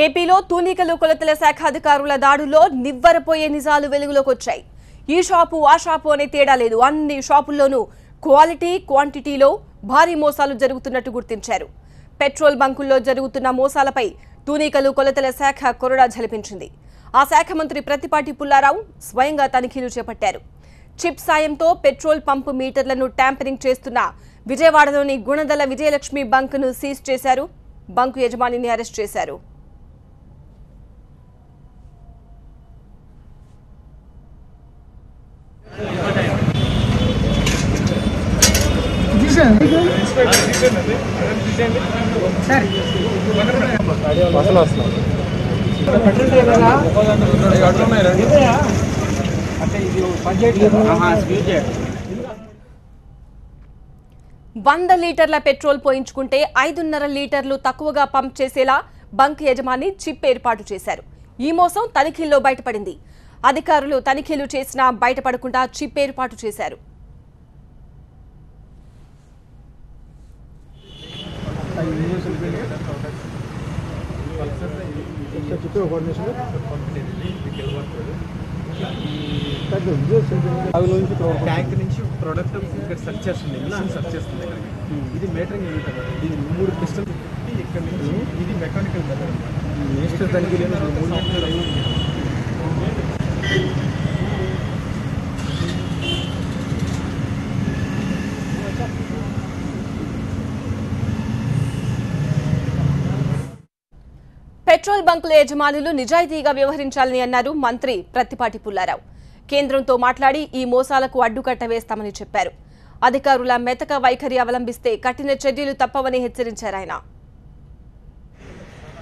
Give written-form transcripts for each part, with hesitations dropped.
ఏపీలో తూనికలు కొలతల శాఖ అధికారుల దాడుల్లో నివ్వరపోయే నిజాలు వెలుగులోకి వచ్చాయి. ఈ షాపు ఆ షాపు అనే తేడా లేదు. అన్ని షాపుల్లోనూ క్వాలిటీ క్వాంటిటీలో భారీ మోసాలు జరుగుతున్నట్టు గుర్తించారు. పెట్రోల్ బంకుల్లో జరుగుతున్న మోసాలపై తూనికలు కొలతల శాఖ కొరడా ఝలిపించింది. ఆ శాఖ మంత్రి ప్రత్తిపాటి పుల్లారావు స్వయంగా తనిఖీలు చేపట్టారు. చిప్ సాయంతో పెట్రోల్ పంపు మీటర్లను ట్యాంపరింగ్ చేస్తున్న విజయవాడలోని గుణదల విజయలక్ష్మి బంకును సీజ్ చేశారు. బంకు యజమానిని అరెస్ట్ చేశారు. వంద లీటర్ల పెట్రోల్ పోయించుకుంటే 5.5 లీటర్లు తక్కువగా పంప్ చేసేలా బంక్ యజమాని చిప్ ఏర్పాటు చేశారు. ఈ మోసం తనిఖీల్లో బయటపడింది. అధికారులు తనిఖీలు చేసినా బయటపడకుండా చిప్ ఏర్పాటు చేశారు. ట్యాంక్ నుంచి ప్రొడక్ట్ ఇక్కడ సెర్చ్ చేస్తుంది, మిషన్ సెర్చ్ చేస్తుంది. ఇది మీటరింగ్ యూనిట్, ఇది 3 పిస్టల్ ఇక్కడ నుంచి ఇది మెకానికల్ మెథడ్ మినిస్టర్ దానికి పెట్రోల్ బంకుల యజమానులు నిజాయితీగా వ్యవహరించాలని అన్నారు మంత్రి ప్రత్తిపాటి పుల్లారావు. కేంద్రంతో మాట్లాడి ఈ మోసాలకు అడ్డుకట్ట వేస్తామని చెప్పారు. అధికారుల మెతక వైఖరి అవలంబిస్తే కఠిన చర్యలు తప్పవని హెచ్చరించారు ఆయన.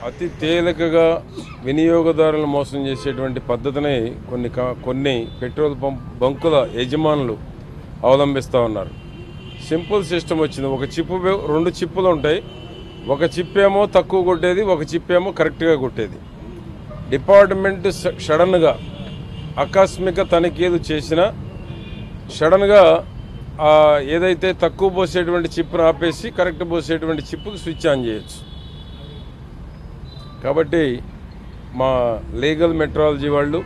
అతి తేలికగా వినియోగదారులను మోసం చేసేటువంటి పద్ధతిని కొన్ని పెట్రోల్ బంకుల యజమానులు అవలంబిస్తూ ఉన్నారు. సింపుల్ సిస్టమ్ వచ్చింది. ఒక చిప్పు 2 చిప్పులు ఉంటాయి. ఒక చిప్ ఏమో తక్కువ కొట్టేది, ఒక చిప్ ఏమో కరెక్ట్గా కొట్టేది. డిపార్ట్మెంట్ సడన్గా ఆకస్మిక తనిఖీలు చేసినా సడన్గా ఏదైతే తక్కువ పోసేటువంటి చిప్ను ఆపేసి కరెక్ట్ పోసేటువంటి చిప్పుకు స్విచ్ ఆన్ చేయొచ్చు. కాబట్టి మా లీగల్ మెట్రాలజీ వాళ్ళు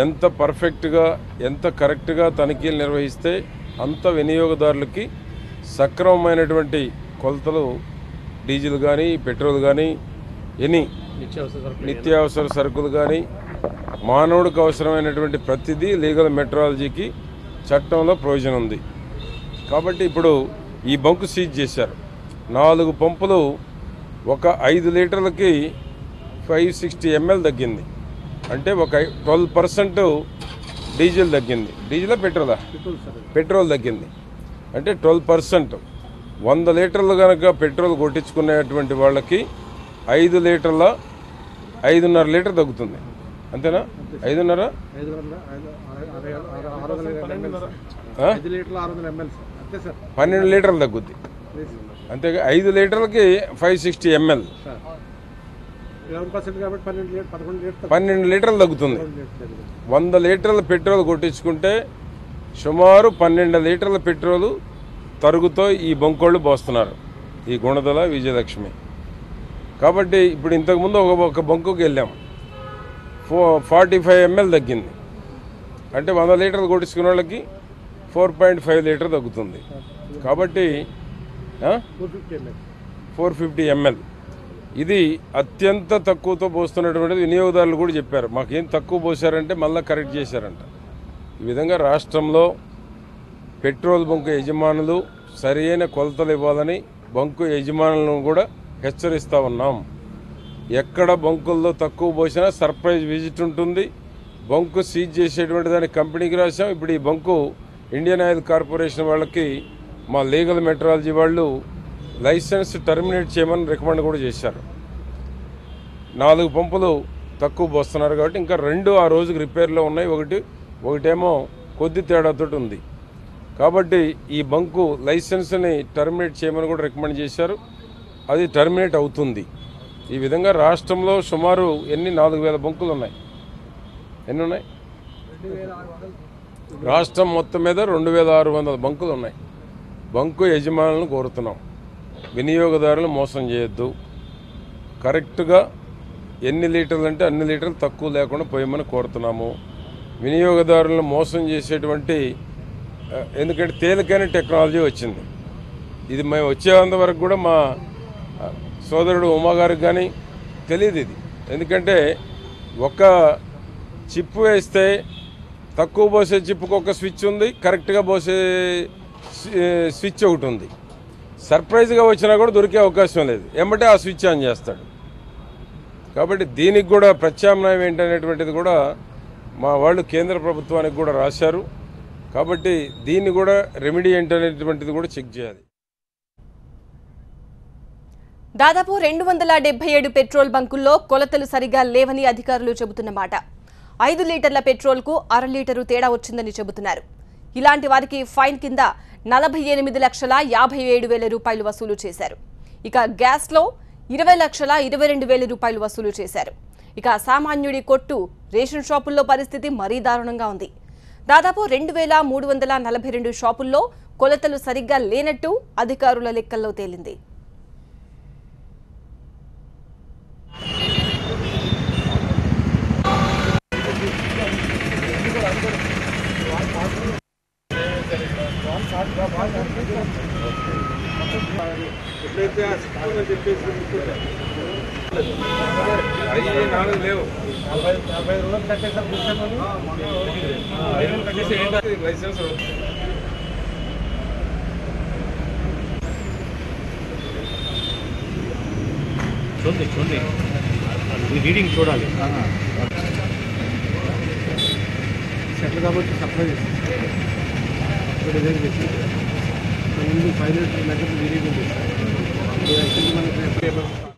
ఎంత పర్ఫెక్ట్గా ఎంత కరెక్ట్గా తనిఖీలు నిర్వహిస్తే అంత వినియోగదారులకి సక్రమమైనటువంటి కొలతలు డీజిల్ కానీ పెట్రోల్ కానీ నిత్యావసర సరుకులు కానీ మానవుడికి అవసరమైనటువంటి ప్రతిదీ లీగల్ మెట్రాలజీకి చట్టంలో ప్రొవిజన్ ఉంది. కాబట్టి ఇప్పుడు ఈ బంకు సీజ్ చేశారు. 4 పంపులు ఒక 5 లీటర్లకి 560 ml తగ్గింది. అంటే ఒక 12% డీజిల్ తగ్గింది. డీజిలా పెట్రోలా? పెట్రోల్ తగ్గింది. అంటే 12%. 100 లీటర్లు కనుక పెట్రోల్ కొట్టించుకునేటువంటి వాళ్ళకి 5 లీటర్ల 5.5 లీటర్ తగ్గుతుంది. అంతేనా? 5.5 12 లీటర్లు తగ్గుద్ది. అంతేగా 5 లీటర్లకి 560 ml 12 లీటర్లు తగ్గుతుంది. 100 లీటర్ల పెట్రోల్ కొట్టించుకుంటే సుమారు 12 లీటర్ల పెట్రోలు తరుగుతో ఈ బంకోళ్ళు పోస్తున్నారు, ఈ గుణదల విజయలక్ష్మి. కాబట్టి ఇప్పుడు ఇంతకుముందు ఒక బంకుకి వెళ్ళాం, 45 ml తగ్గింది. అంటే 100 లీటర్లు కొట్టించుకునే వాళ్ళకి 4.5 లీటర్ తగ్గుతుంది. కాబట్టి 450 ml ఇది అత్యంత తక్కువతో పోస్తున్నటువంటిది. వినియోగదారులు కూడా చెప్పారు, మాకేం తక్కువ పోసారంటే మళ్ళీ కరెక్ట్ చేశారంట. ఈ విధంగా రాష్ట్రంలో పెట్రోల్ బంకు యజమానులు సరైన కొలతలు ఇవ్వాలని బంకు యజమానులను కూడా హెచ్చరిస్తూ ఉన్నాం. ఎక్కడ బంకుల్లో తక్కువ పోసినా సర్ప్రైజ్ విజిట్ ఉంటుంది. బంకు సీజ్ చేసేటువంటి దాన్ని కంపెనీకి రాశాం. ఇప్పుడు ఈ బంకు ఇండియన్ ఆయిల్ కార్పొరేషన్ వాళ్ళకి మా లీగల్ మెట్రాలజీ వాళ్ళు లైసెన్స్ టర్మినేట్ చేయమని రికమెండ్ కూడా చేశారు. 4 పంపులు తక్కువ పోస్తున్నారు కాబట్టి ఇంకా 2 ఆ రోజుకి రిపేర్లో ఉన్నాయి. ఒకటేమో కొద్ది తేడాతో ఉంది. కాబట్టి ఈ బంకు లైసెన్స్ని టర్మినేట్ చేయమని కూడా రికమెండ్ చేశారు. అది టర్మినేట్ అవుతుంది. ఈ విధంగా రాష్ట్రంలో సుమారు 4,000 బంకులు ఉన్నాయి. ఎన్ని ఉన్నాయి? రాష్ట్రం మొత్తం మీద 2,600 బంకులు ఉన్నాయి. బంకు యజమానులను కోరుతున్నాం, వినియోగదారులు మోసం చేయొద్దు. కరెక్ట్గా ఎన్ని లీటర్లు అంటే అన్ని లీటర్లు తక్కువ లేకుండా పోయమని కోరుతున్నాము. వినియోగదారులను మోసం చేసేటువంటి ఎందుకంటే తేలికైన టెక్నాలజీ వచ్చింది. ఇది మేము వచ్చేంత వరకు కూడా మా సోదరుడు ఉమా గారికి కానీ తెలియదు ఇది. ఎందుకంటే ఒక చిప్ వేస్తే తక్కువ పోసే చిప్పుకు ఒక స్విచ్ ఉంది, కరెక్ట్గా పోసే స్విచ్ ఒకటి ఉంది. సర్ప్రైజ్గా వచ్చినా కూడా దొరికే అవకాశం లేదు, ఏమంటే ఆ స్విచ్ ఆన్ చేస్తాడు. కాబట్టి దీనికి కూడా ప్రత్యామ్నాయం ఏంటనేటువంటిది కూడా మా వాళ్ళు కేంద్ర ప్రభుత్వానికి కూడా రాశారు. కాబట్టి దీన్ని కూడా రెమెడీ ఏంటనేటువంటిది కూడా చెక్ చేయాలి. దాదాపు 277 పెట్రోల్ బంకుల్లో కొలతలు సరిగా లేవని అధికారులు చెబుతున్నమాట. 5 లీటర్ల పెట్రోల్కు 1/2 లీటరు తేడా వచ్చిందని చెబుతున్నారు. ఇలాంటి వారికి ఫైన్ కింద 48,57,000 రూపాయలు వసూలు చేశారు. ఇక గ్యాస్లో 20,22,000 రూపాయలు వసూలు చేశారు. ఇక సామాన్యుడి కొట్టు రేషన్ షాపుల్లో పరిస్థితి మరీ దారుణంగా ఉంది. దాదాపు 2,342 షాపుల్లో కొలతలు సరిగ్గా లేనట్టు అధికారుల లెక్కల్లో తేలింది. చూడండి రీడింగ్ చూడాలి. సెటిల్ కాబట్టి సప్లై చేస్తాం. డిజైన్ చేసి ముందు 5 లీటర్ లీడింగ్ ఉంది. మనకి